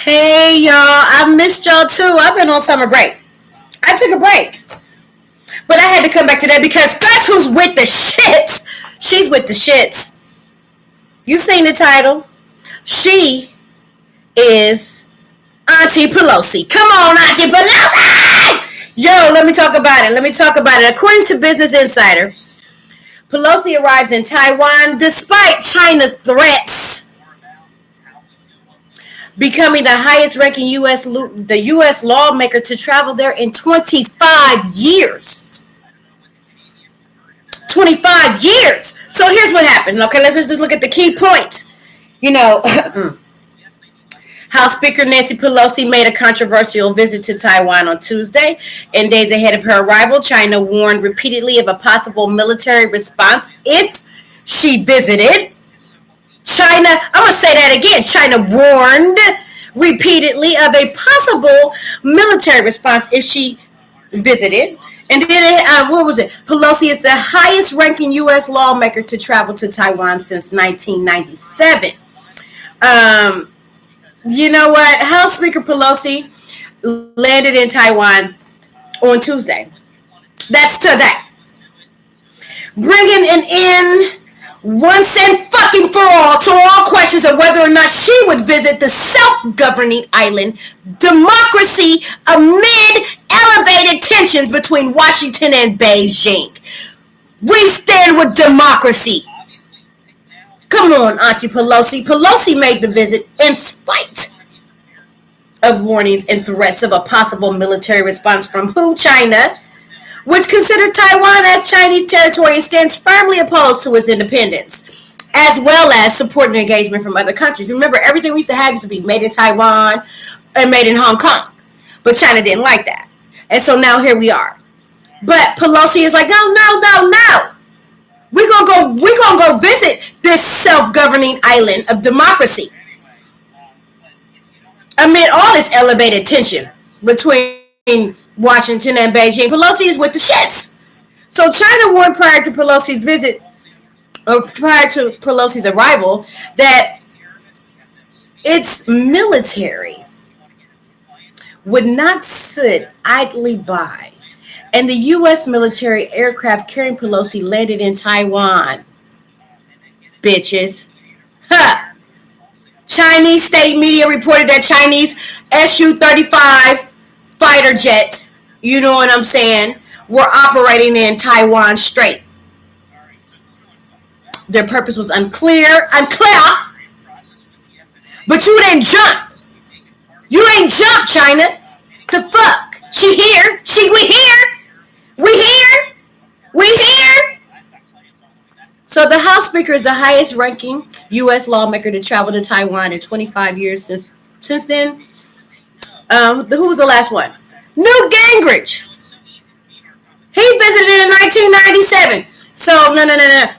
Hey y'all, I missed y'all too. I've been on summer break. I took a break, but I had to come back today because guess who's with the shits? She's with the shits. You seen the title? She is Auntie Pelosi. Come on, Auntie Pelosi! Yo, let me talk about it. According to Business Insider, Pelosi arrives in Taiwan despite China's threats, becoming the highest ranking U.S. lawmaker to travel there in 25 years. 25 years. So here's what happened. Okay, let's just look at the key points. You know, House Speaker Nancy Pelosi made a controversial visit to Taiwan on Tuesday. In days ahead of her arrival, China warned repeatedly of a possible military response if she visited. I'm going to say that again. China warned repeatedly of a possible military response if she visited. And then, what was it? Pelosi is the highest ranking U.S. lawmaker to travel to Taiwan since 1997. You know what? House Speaker Pelosi landed in Taiwan on Tuesday. That's today. Bringing an end once and fucking for all to all questions of whether or not she would visit the self-governing island democracy amid elevated tensions between Washington and Beijing. We stand with democracy. Come on, Auntie Pelosi. Pelosi made the visit in spite of warnings and threats of a possible military response from who? China, which considers Taiwan as Chinese territory and stands firmly opposed to its independence, as well as supporting engagement from other countries. Remember, everything we used to have used to be made in Taiwan and made in Hong Kong, but China didn't like that. And so now here we are. But Pelosi is like, no. We're gonna go visit this self-governing island of democracy amid all this elevated tension between Washington and Beijing. Pelosi is with the shits. So China warned prior to Pelosi's visit, or prior to Pelosi's arrival, that its military would not sit idly by. And the U.S. military aircraft carrying Pelosi landed in Taiwan. Bitches. Ha! Chinese state media reported that Chinese Su-35 fighter jets, you know what I'm saying, were operating in Taiwan Strait. Their purpose was unclear, but you didn't jump. You ain't jump, China. The fuck? We here. So the House Speaker is the highest ranking U.S. lawmaker to travel to Taiwan in 25 years since then. Who was the last one? Newt Gingrich. He visited in 1997. So no.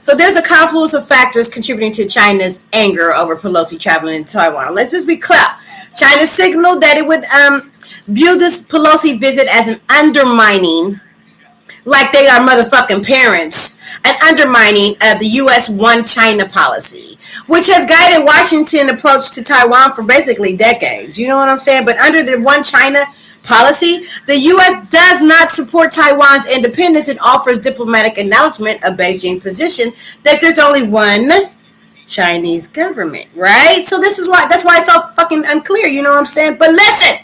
So there's a confluence of factors contributing to China's anger over Pelosi traveling to Taiwan. Let's just be clear. China signaled that it would view this Pelosi visit as an undermining, like they are motherfucking parents, an undermining of the U.S. One China policy, which has guided Washington's approach to Taiwan for basically decades. You know what I'm saying? But under the One China policy, the U.S. does not support Taiwan's independence and offers diplomatic acknowledgement of Beijing's position that there's only one Chinese government, right? So that's why it's so fucking unclear, you know what I'm saying? But listen,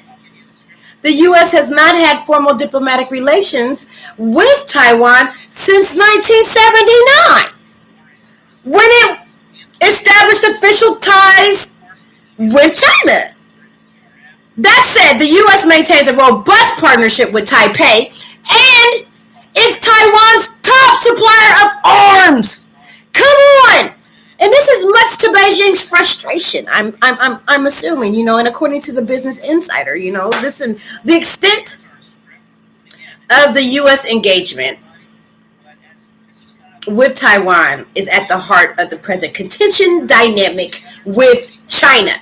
the U.S. has not had formal diplomatic relations with Taiwan since 1979, when it established official ties with China. That said, the U.S. maintains a robust partnership with Taipei, and it's Taiwan's top supplier of arms. Come on! And this is much to Beijing's frustration. I'm assuming, you know, and according to the Business Insider, you know, listen, the extent of the U.S. engagement with Taiwan is at the heart of the present contention dynamic with China,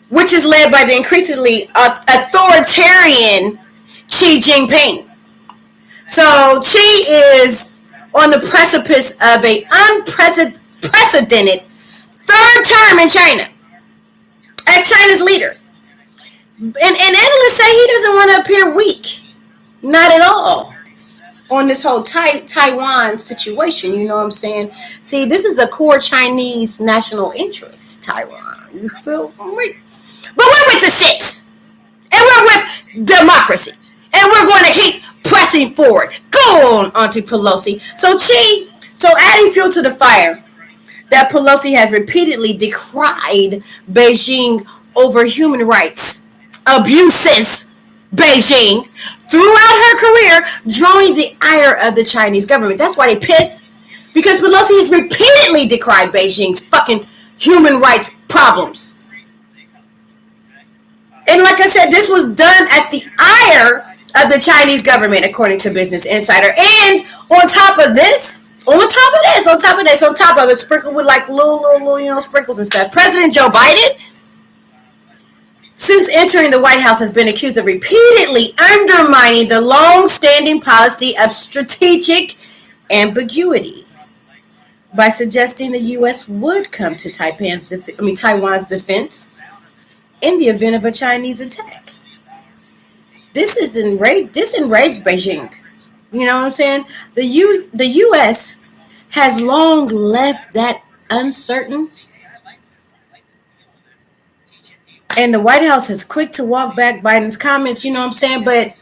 which is led by the increasingly authoritarian Xi Jinping. So Xi is on the precipice of an unprecedented third term in China. as China's leader. And analysts say he doesn't want to appear weak. Not at all. On this whole Taiwan situation, you know what I'm saying? See, this is a core Chinese national interest, Taiwan. You feel me? But we're with the shits. And we're with democracy. And we're going to keep pressing forward. Go on, Auntie Pelosi. So adding fuel to the fire, that Pelosi has repeatedly decried Beijing over human rights abuses. Beijing, throughout her career, drawing the ire of the Chinese government. That's why they pissed. Because Pelosi has repeatedly decried Beijing's fucking human rights problems. And like I said, this was done at the ire of the Chinese government, according to Business Insider. And on top of it, sprinkled with like little, sprinkles and stuff. President Joe Biden, since entering the White House, has been accused of repeatedly undermining the long-standing policy of strategic ambiguity by suggesting the U.S. would come to Taiwan's defense in the event of a Chinese attack. This enraged Beijing. You know what I'm saying? The U.S. has long left that uncertain. And the White House is quick to walk back Biden's comments, you know what I'm saying? But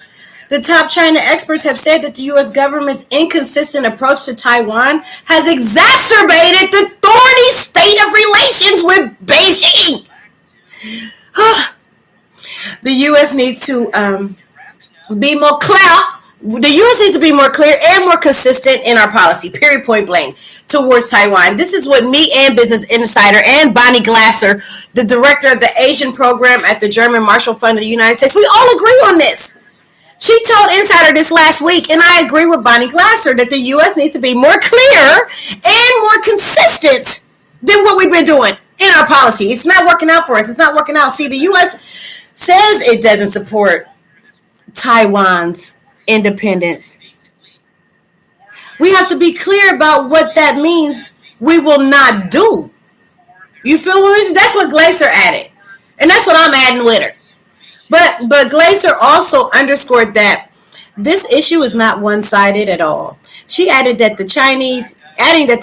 the top China experts have said that the U.S. government's inconsistent approach to Taiwan has exacerbated the thorny state of relations with Beijing. The U.S. needs to be more clear. The U.S. needs to be more clear and more consistent in our policy, period, point blank, towards Taiwan. This is what me and Business Insider and Bonnie Glasser, the director of the Asian program at the German Marshall Fund of the United States, we all agree on this. She told Insider this last week, and I agree with Bonnie Glasser, that the U.S. needs to be more clear and more consistent than what we've been doing in our policy. It's not working out for us. It's not working out. See, the U.S. says it doesn't support Taiwan's independence. We have to be clear about what that means we will not do. You feel me? That's what Glaser added. And that's what I'm adding with her. But Glaser also underscored that this issue is not one-sided at all. She added that the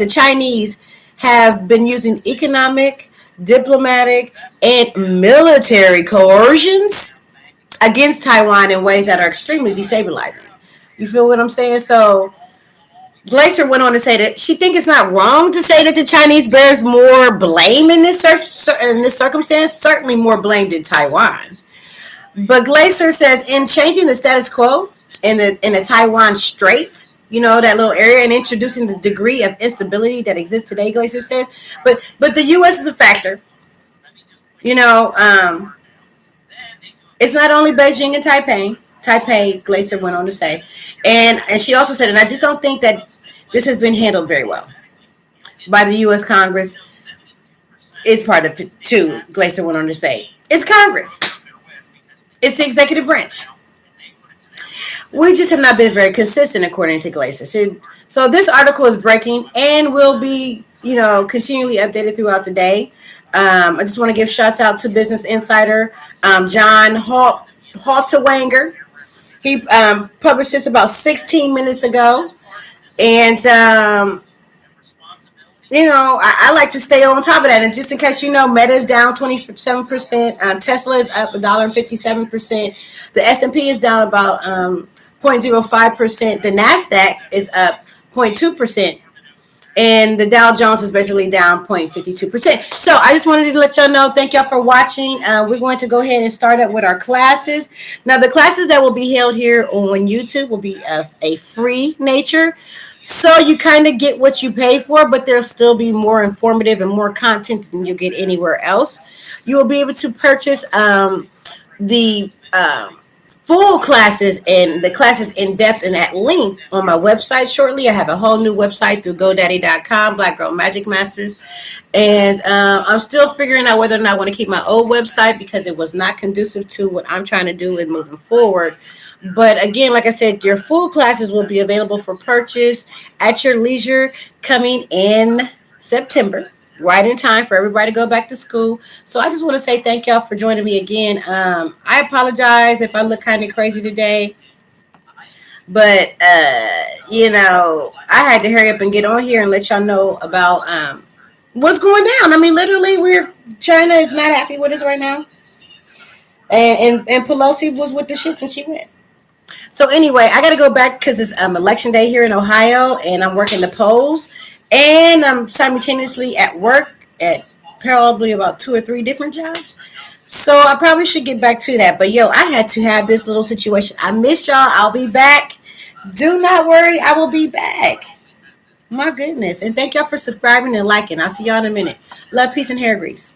Chinese have been using economic, diplomatic, and military coercions against Taiwan in ways that are extremely destabilizing. You feel what I'm saying? So Glaser went on to say that she thinks it's not wrong to say that the Chinese bears more blame in this circumstance, certainly more blame than Taiwan. But Glaser says in changing the status quo in the Taiwan Strait, you know, that little area, and introducing the degree of instability that exists today, Glaser says, but the U.S. is a factor. You know, it's not only Beijing and Taipei, Glaser went on to say. And she also said, and I just don't think that this has been handled very well by the U.S. Congress. Is part of it too, Glaser went on to say. It's Congress. It's the executive branch. We just have not been very consistent, according to Glaser. So this article is breaking and will be, continually updated throughout the day. I just want to give shouts out to Business Insider, John Haltewanger. He published this about 16 minutes ago. And, I like to stay on top of that. And just in case Meta is down 27%. Tesla is up $1.57%. The S&P is down about 0.05%. The NASDAQ is up 0.2%. And the Dow Jones is basically down 0.52%. So I just wanted to let y'all know, thank y'all for watching. We're going to go ahead and start up with our classes. Now, the classes that will be held here on YouTube will be of a free nature. So you kind of get what you pay for, but there'll still be more informative and more content than you'll get anywhere else. You will be able to purchase the full classes and the classes in depth and at length on my website shortly. I have a whole new website through GoDaddy.com, Black Girl Magic Masters. And I'm still figuring out whether or not I want to keep my old website because it was not conducive to what I'm trying to do and moving forward. But again, like I said, your full classes will be available for purchase at your leisure coming in September. right in time for everybody to go back to school. So I just want to say thank y'all for joining me again. I apologize if I look kind of crazy today, but I had to hurry up and get on here and let y'all know about what's going down. I mean, literally, China is not happy with us right now, and Pelosi was with the shits when she went. So anyway, I got to go back because it's election day here in Ohio, and I'm working the polls, and I'm simultaneously at work at probably about 2 or 3 different jobs. So I probably should get back to that. But yo, I had to have this little situation. I miss y'all. I'll be back. Do not worry, I will be back. My goodness. And thank y'all for subscribing and liking. I'll see y'all in a minute. Love, peace, and hair grease.